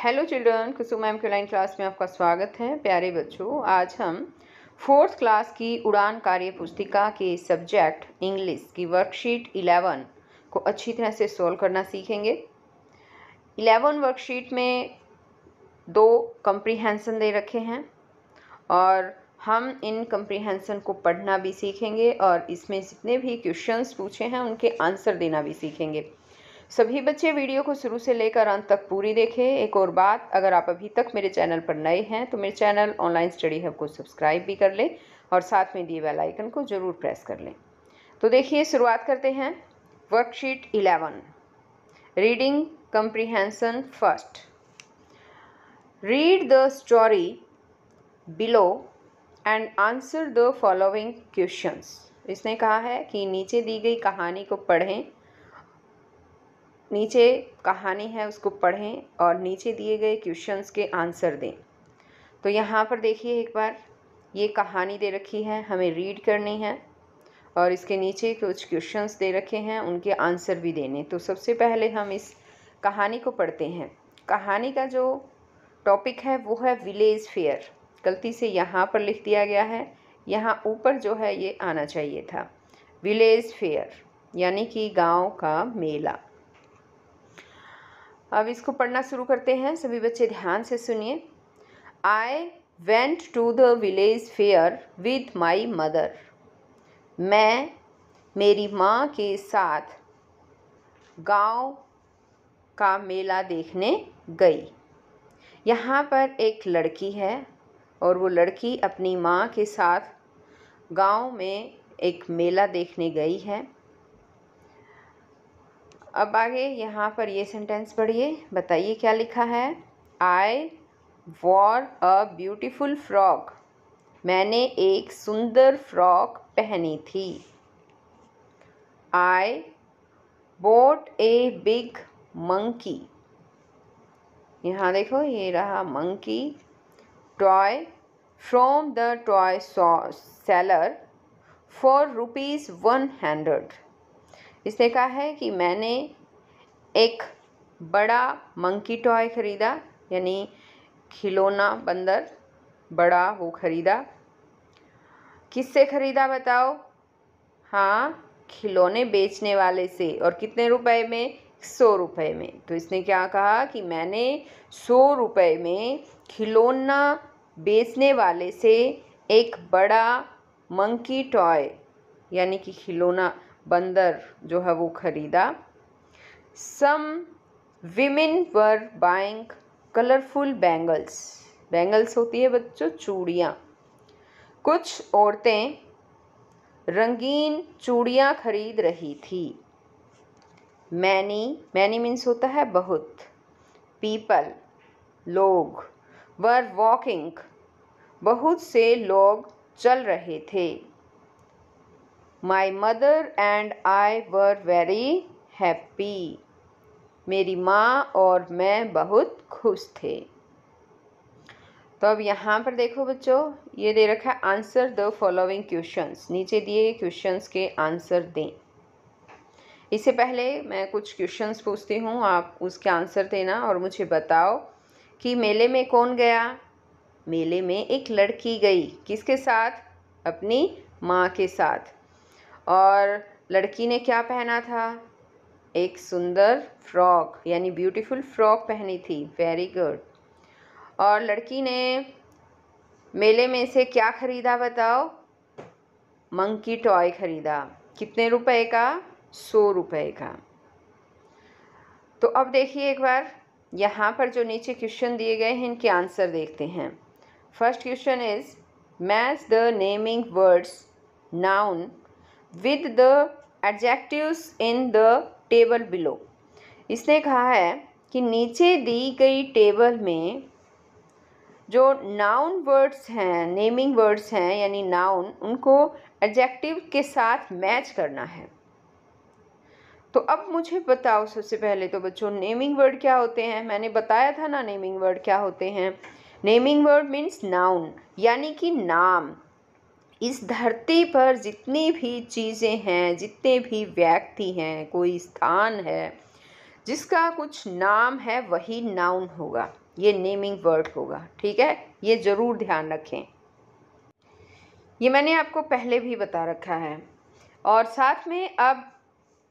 Hello children, कुसुम ma'am के online class में आपका स्वागत है। प्यारे बच्चों, आज हम 4th क्लास की उड़ान कार्य पुस्तिका के सब्जेक्ट इंग्लिश की वर्कशीट 11 को अच्छी तरह से सोल्व करना सीखेंगे। 11 वर्कशीट में 2 कम्प्रीहेंशन दे रखे हैं और हम इन कम्प्रीहेंशन को पढ़ना भी सीखेंगे और इसमें जितने भी क्वेश्चंस पूछे हैं उनके आंसर देना भी सीखेंगे। सभी बच्चे वीडियो को शुरू से लेकर अंत तक पूरी देखें। एक और बात, अगर आप अभी तक मेरे चैनल पर नए हैं तो मेरे चैनल ऑनलाइन स्टडी हब को सब्सक्राइब भी कर लें और साथ में दिए बेल आइकन को ज़रूर प्रेस कर लें। तो देखिए, शुरुआत करते हैं। Worksheet 11, reading comprehension first. Read the story below and answer the following questions. इसने कहा है कि नीचे दी गई कहानी को पढ़ें, नीचे कहानी है उसको पढ़ें और नीचे दिए गए क्वेश्चंस के आंसर दें। तो यहाँ पर देखिए, एक बार ये कहानी दे रखी है, हमें रीड करनी है और इसके नीचे कुछ क्वेश्चंस दे रखे हैं, उनके आंसर भी देने। तो सबसे पहले हम इस कहानी को पढ़ते हैं। कहानी का जो टॉपिक है वो है विलेज फेयर। गलती से यहाँ पर लिख दिया गया है, यहाँ ऊपर जो है ये आना चाहिए था, विलेज फेयर यानी कि गाँव का मेला। अब इसको पढ़ना शुरू करते हैं। सभी बच्चे ध्यान से सुनिए। I went to the village fair with my mother. मैं मेरी माँ के साथ गांव का मेला देखने गई। यहाँ पर एक लड़की है और वो लड़की अपनी माँ के साथ गांव में एक मेला देखने गई है। अब आगे यहाँ पर ये सेंटेंस पढ़िए, बताइए क्या लिखा है। आई वॉर अ ब्यूटीफुल फ्रॉक। मैंने एक सुंदर फ्रॉक पहनी थी। I bought a big monkey. यहाँ देखो, ये रहा monkey toy from the toy seller for ₹100। इसने कहा है कि मैंने एक बड़ा मंकी टॉय ख़रीदा, यानी खिलौना बंदर बड़ा वो ख़रीदा। किससे ख़रीदा बताओ? हाँ, खिलौने बेचने वाले से। और कितने रुपए में? 100 रुपये में। तो इसने क्या कहा कि मैंने 100 रुपये में खिलौना बेचने वाले से एक बड़ा मंकी टॉय यानी कि खिलौना बंदर जो है वो ख़रीदा। Some women were buying colourful bangles. Bangles होती है बच्चों, चूड़ियाँ। कुछ औरतें रंगीन चूड़ियाँ खरीद रही थी। मैनी मीन्स होता है बहुत। पीपल लोग। वर वॉकिंग बहुत से लोग चल रहे थे। My mother and I were very happy. मेरी माँ और मैं बहुत खुश थे। तो अब यहाँ पर देखो बच्चों, ये दे रखा है आंसर द फॉलोइंग क्वेश्चंस। नीचे दिए क्वेश्चंस के आंसर दें। इससे पहले मैं कुछ क्वेश्चंस पूछती हूँ, आप उसके आंसर देना और मुझे बताओ कि मेले में कौन गया। मेले में एक लड़की गई, किसके साथ? अपनी माँ के साथ। और लड़की ने क्या पहना था? एक सुंदर फ्रॉक यानी ब्यूटीफुल फ्रॉक पहनी थी। Very good. और लड़की ने मेले में से क्या खरीदा बताओ? मंकी टॉय खरीदा। कितने रुपए का? 100 रुपये का। तो अब देखिए एक बार, यहाँ पर जो नीचे क्वेश्चन दिए गए हैं इनके आंसर देखते हैं। First question is match the naming words noun with the adjectives in the table below. इसने कहा है कि नीचे दी गई टेबल में जो नाउन वर्ड्स हैं, नेमिंग वर्ड्स हैं यानी नाउन, उनको एडजेक्टिव के साथ मैच करना है। तो अब मुझे बताओ, सबसे पहले तो बच्चों नेमिंग वर्ड क्या होते हैं? मैंने बताया था ना नेमिंग वर्ड क्या होते हैं। नेमिंग वर्ड मीन्स नाउन यानी कि नाम। इस धरती पर जितनी भी चीज़ें हैं, जितने भी व्यक्ति हैं, कोई स्थान है जिसका कुछ नाम है, वही नाउन होगा। ये नेमिंग वर्ड होगा। ठीक है, ये ज़रूर ध्यान रखें। ये मैंने आपको पहले भी बता रखा है। और साथ में अब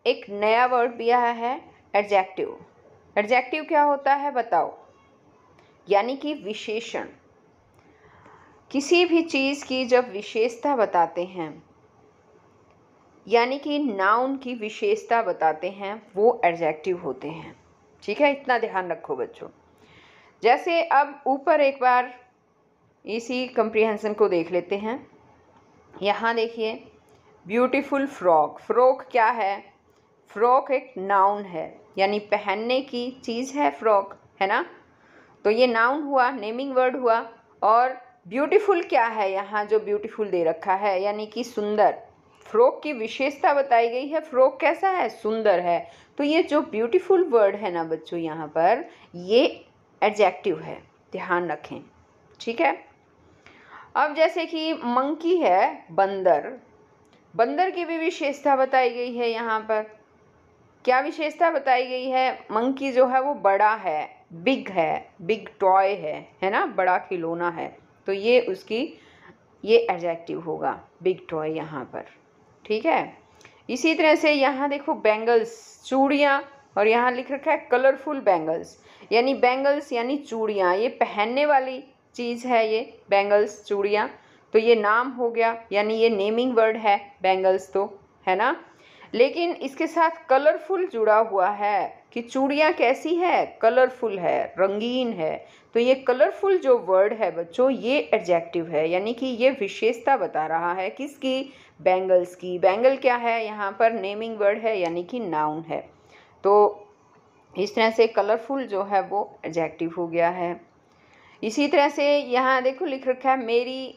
एक नया वर्ड भी आया है, एडजेक्टिव। एडजेक्टिव क्या होता है बताओ? यानी कि विशेषण। किसी भी चीज़ की जब विशेषता बताते हैं, यानी कि नाउन की विशेषता बताते हैं, वो एडजेक्टिव होते हैं। ठीक है, इतना ध्यान रखो बच्चों। जैसे अब ऊपर एक बार इसी कंप्रीहेंशन को देख लेते हैं। यहाँ देखिए, ब्यूटीफुल फ्रॉक। फ्रॉक क्या है? फ्रॉक एक नाउन है, यानी पहनने की चीज़ है फ्रॉक, है ना। तो ये नाउन हुआ, नेमिंग वर्ड हुआ। और ब्यूटीफुल क्या है? यहाँ जो ब्यूटीफुल दे रखा है, यानी कि सुंदर। फ्रॉक की विशेषता बताई गई है, फ्रॉक कैसा है? सुंदर है। तो ये जो ब्यूटीफुल वर्ड है ना बच्चों, यहाँ पर ये एडजेक्टिव है, ध्यान रखें। ठीक है। अब जैसे कि मंकी है, बंदर। बंदर की भी विशेषता बताई गई है यहाँ पर। क्या विशेषता बताई गई है? मंकी जो है वो बड़ा है, बिग है, बिग टॉय है ना, बड़ा खिलौना है। तो ये उसकी ये एडजेक्टिव होगा, बिग टॉय यहाँ पर। ठीक है। इसी तरह से यहाँ देखो, बैंगल्स, चूड़ियाँ, और यहाँ लिख रखा है कलरफुल बैंगल्स। यानी बैंगल्स यानी चूड़ियाँ, ये पहनने वाली चीज़ है, ये बैंगल्स, चूड़ियाँ। तो ये नाम हो गया, यानी ये नेमिंग वर्ड है बैंगल्स, तो है ना। लेकिन इसके साथ कलरफुल जुड़ा हुआ है कि चूड़ियाँ कैसी है? कलरफुल है, रंगीन है। तो ये कलरफुल जो वर्ड है बच्चों, ये एडजेक्टिव है, यानी कि ये विशेषता बता रहा है किसकी? बैंगल्स की। बैंगल क्या है? यहाँ पर नेमिंग वर्ड है, यानी कि नाउन है। तो इस तरह से कलरफुल जो है वो एडजेक्टिव हो गया है। इसी तरह से यहाँ देखो लिख रखा है, मेरी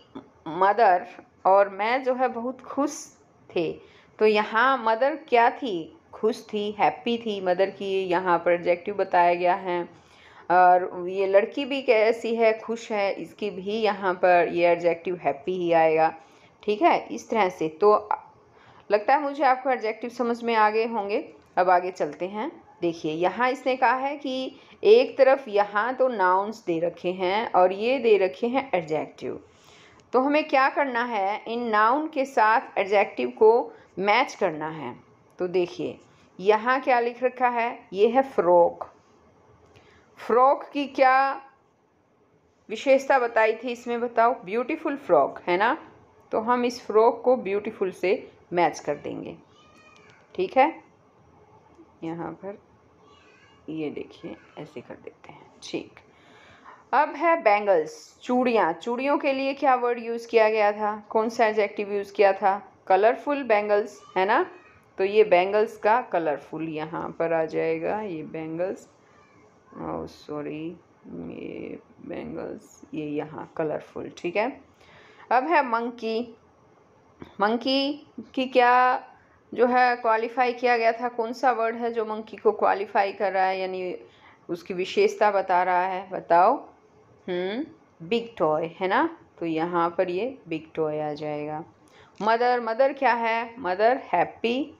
मदर और मैं जो है बहुत खुश थे। तो यहाँ मदर क्या थी? खुश थी, हैप्पी थी। मदर की यहाँ पर एडजेक्टिव बताया गया है। और ये लड़की भी कैसी है? खुश है। इसकी भी यहाँ पर ये एडजेक्टिव हैप्पी ही आएगा। ठीक है, इस तरह से। तो लगता है मुझे आपको एडजेक्टिव समझ में आ गए होंगे। अब आगे चलते हैं। देखिए, यहाँ इसने कहा है कि एक तरफ यहाँ तो नाउन्स दे रखे हैं और ये दे रखे हैं एडजेक्टिव। तो हमें क्या करना है? इन नाउन के साथ एडजेक्टिव को मैच करना है। तो देखिए, यहाँ क्या लिख रखा है? ये है फ्रॉक। फ्रॉक की क्या विशेषता बताई थी इसमें बताओ? ब्यूटीफुल फ्रॉक, है ना। तो हम इस फ्रॉक को ब्यूटीफुल से मैच कर देंगे। ठीक है, यहाँ पर ये देखिए ऐसे कर देते हैं। ठीक। अब है बैंगल्स, चूड़ियाँ। चूड़ियों के लिए क्या वर्ड यूज़ किया गया था? कौन सा एडजेक्टिव यूज़ किया था? कलरफुल बैंगल्स, है ना। तो ये बैंगल्स का कलरफुल यहाँ पर आ जाएगा। ये बैंगल्स, ओह सॉरी, ये बैंगल्स, ये यहाँ कलरफुल। ठीक है। अब है मंकी। मंकी की क्या जो है क्वालिफाई किया गया था? कौन सा वर्ड है जो मंकी को क्वालिफाई कर रहा है, यानी उसकी विशेषता बता रहा है? बताओ। बिग टॉय, है ना। तो यहाँ पर ये बिग टॉय आ जाएगा। मदर, मदर क्या है? मदर हैप्पी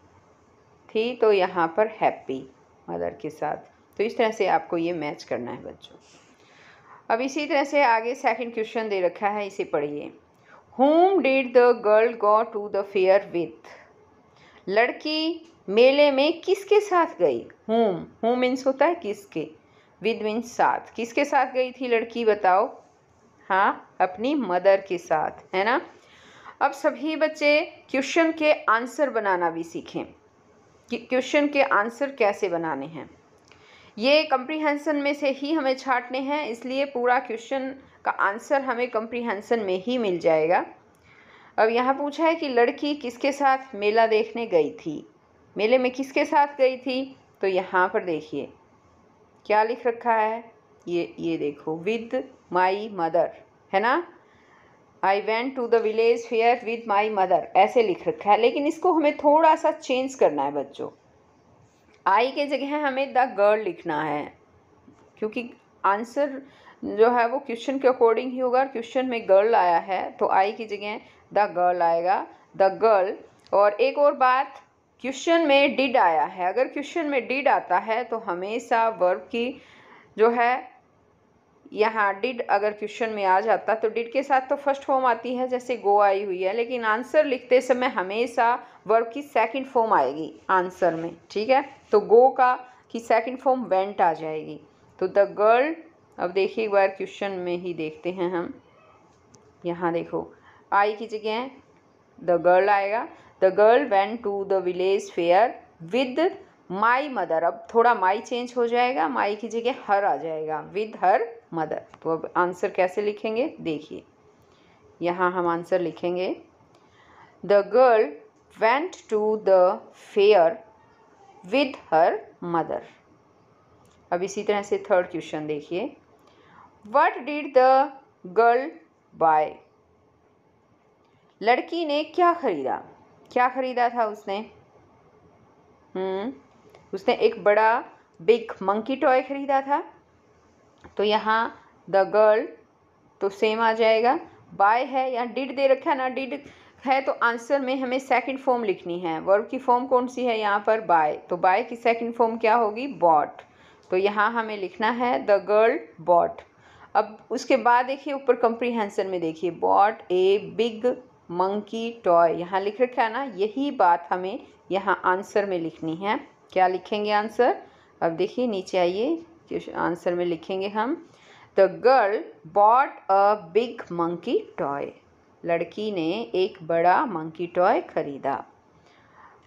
थी, तो यहाँ पर हैप्पी मदर के साथ। तो इस तरह से आपको ये मैच करना है बच्चों। अब इसी तरह से आगे सेकंड क्वेश्चन दे रखा है, इसे पढ़िए। Whom did the girl go to the fair with? लड़की मेले में किसके साथ गई? whom मीन्स होता है किसके, with मीन्स साथ। किसके साथ गई थी लड़की बताओ? हाँ, अपनी मदर के साथ, है ना। अब सभी बच्चे क्वेश्चन के आंसर बनाना भी सीखें कि क्वेश्चन के आंसर कैसे बनाने हैं। ये कंप्रीहेंशन में से ही हमें छांटने हैं, इसलिए पूरा क्वेश्चन का आंसर हमें कंप्रीहेंशन में ही मिल जाएगा। अब यहाँ पूछा है कि लड़की किसके साथ मेला देखने गई थी? मेले में किसके साथ गई थी? तो यहाँ पर देखिए क्या लिख रखा है, ये देखो, विद माई मदर, है ना। I went to the village fair with my mother, ऐसे लिख रखा है। लेकिन इसको हमें थोड़ा सा चेंज करना है बच्चों। आई के जगह हमें द गर्ल लिखना है, क्योंकि आंसर जो है वो क्वेश्चन के अकॉर्डिंग ही होगा। क्वेश्चन में गर्ल आया है तो आई की जगह द गर्ल आएगा, द गर्ल। और एक और बात, क्वेश्चन में डिड आया है। अगर क्वेश्चन में डिड आता है तो हमेशा वर्ब की जो है यहाँ डिड अगर क्वेश्चन में आ जाता तो डिड के साथ तो फर्स्ट फॉर्म आती है, जैसे गो आई हुई है, लेकिन आंसर लिखते समय हमेशा वर्ब की सेकंड फॉर्म आएगी आंसर में, ठीक है। तो गो की सेकंड फॉर्म वेंट आ जाएगी। तो द गर्ल, अब देखिए एक बार क्वेश्चन में ही देखते हैं हम। यहाँ देखो आई की जगह द गर्ल आएगा। The girl went to the village fair with my mother. अब थोड़ा माई चेंज हो जाएगा, माई की जगह हर आ जाएगा, विद हर मदर। तो अब आंसर कैसे लिखेंगे देखिए, यहाँ हम आंसर लिखेंगे the girl went to the fair with her mother. अब इसी तरह से थर्ड क्वेश्चन देखिए, what did the girl buy. लड़की ने क्या खरीदा, क्या खरीदा था उसने? उसने एक बड़ा बिग मंकी टॉय खरीदा था। तो यहाँ द गर्ल तो सेम आ जाएगा, बाय है या डिड दे रखा है ना, डिड है तो आंसर में हमें सेकंड फॉर्म लिखनी है। वर्ब की फॉर्म कौन सी है यहाँ पर? बाय। तो बाय की सेकंड फॉर्म क्या होगी? बॉट। तो यहाँ हमें लिखना है द गर्ल बॉट। अब उसके बाद देखिए ऊपर कंप्रीहेंशन में देखिए, bot a big monkey toy, यहाँ लिख रखा है ना, यही बात हमें यहाँ आंसर में लिखनी है। क्या लिखेंगे आंसर? अब देखिए नीचे आइए, आंसर में लिखेंगे हम the girl bought a big monkey toy. लड़की ने एक बड़ा मंकी टॉय खरीदा।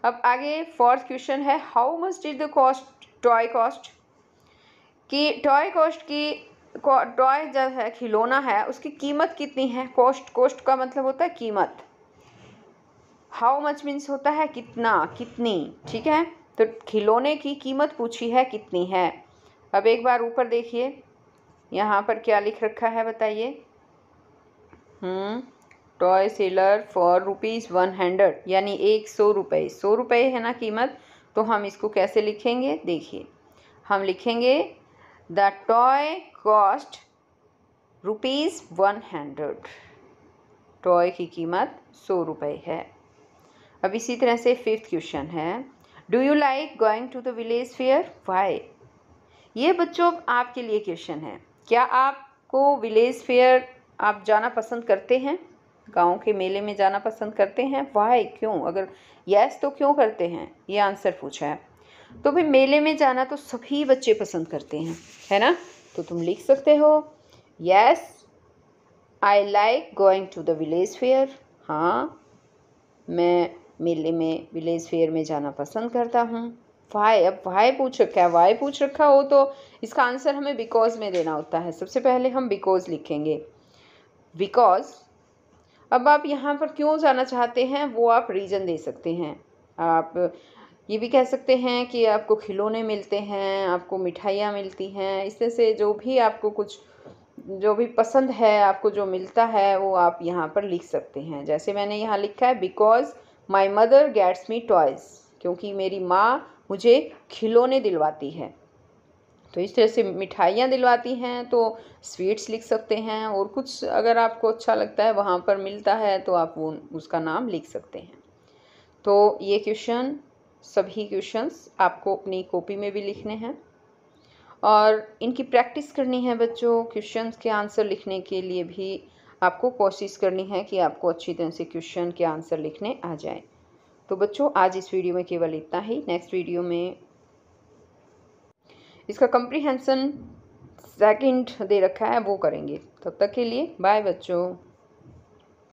अब आगे फोर्थ क्वेश्चन है, how much did the cost toy cost. कि टॉय कॉस्ट की, टॉय जो है खिलौना है उसकी कीमत कितनी है? कॉस्ट, कॉस्ट का मतलब होता है कीमत। हाउ मच मीन्स होता है कितना, कितनी, ठीक है। तो खिलौने की कीमत पूछी है कितनी है। अब एक बार ऊपर देखिए यहाँ पर क्या लिख रखा है बताइए। टॉय सेलर फॉर ₹100, यानी 100 रुपये। 100 रुपये है ना कीमत। तो हम इसको कैसे लिखेंगे देखिए, हम लिखेंगे द टॉय कॉस्ट ₹100। टॉय की कीमत 100 रुपये है। अब इसी तरह से फिफ्थ क्वेश्चन है, do you like going to the village fair, why. ये बच्चों आपके लिए क्वेश्चन है, क्या आपको विलेज फेयर आप जाना पसंद करते हैं? गांव के मेले में जाना पसंद करते हैं? वाई, क्यों? अगर यस तो क्यों करते हैं, ये आंसर पूछा है। तो भाई मेले में जाना तो सभी बच्चे पसंद करते हैं, है ना। तो तुम लिख सकते हो yes I like going to the village fair. हाँ, मैं मेले में, विलेज फेयर में जाना पसंद करता हूँ। वाई, अब वाई पूछ रखा है, वाई पूछ रखा हो तो इसका आंसर हमें बिकॉज में देना होता है। सबसे पहले हम बिकॉज लिखेंगे, बिकॉज। अब आप यहाँ पर क्यों जाना चाहते हैं वो आप रीज़न दे सकते हैं। आप ये भी कह सकते हैं कि आपको खिलौने मिलते हैं, आपको मिठाइयाँ मिलती हैं, इस तरह से जो भी आपको कुछ, जो भी पसंद है आपको, जो मिलता है वो आप यहाँ पर लिख सकते हैं। जैसे मैंने यहाँ लिखा है because my mother gets me toys, क्योंकि मेरी माँ मुझे खिलौने दिलवाती है। तो इस तरह से मिठाइयाँ दिलवाती हैं तो स्वीट्स लिख सकते हैं, और कुछ अगर आपको अच्छा लगता है वहाँ पर मिलता है तो आप वो उसका नाम लिख सकते हैं। तो ये क्वेश्चन, सभी क्वेश्चंस आपको अपनी कॉपी में भी लिखने हैं और इनकी प्रैक्टिस करनी है बच्चों। क्वेश्चंस के आंसर लिखने के लिए भी आपको कोशिश करनी है कि आपको अच्छी तरह से क्वेश्चन के आंसर लिखने आ जाए। तो बच्चों आज इस वीडियो में केवल इतना ही। नेक्स्ट वीडियो में इसका कंप्रीहेंशन सेकंड दे रखा है वो करेंगे। तब तक के लिए बाय बच्चों।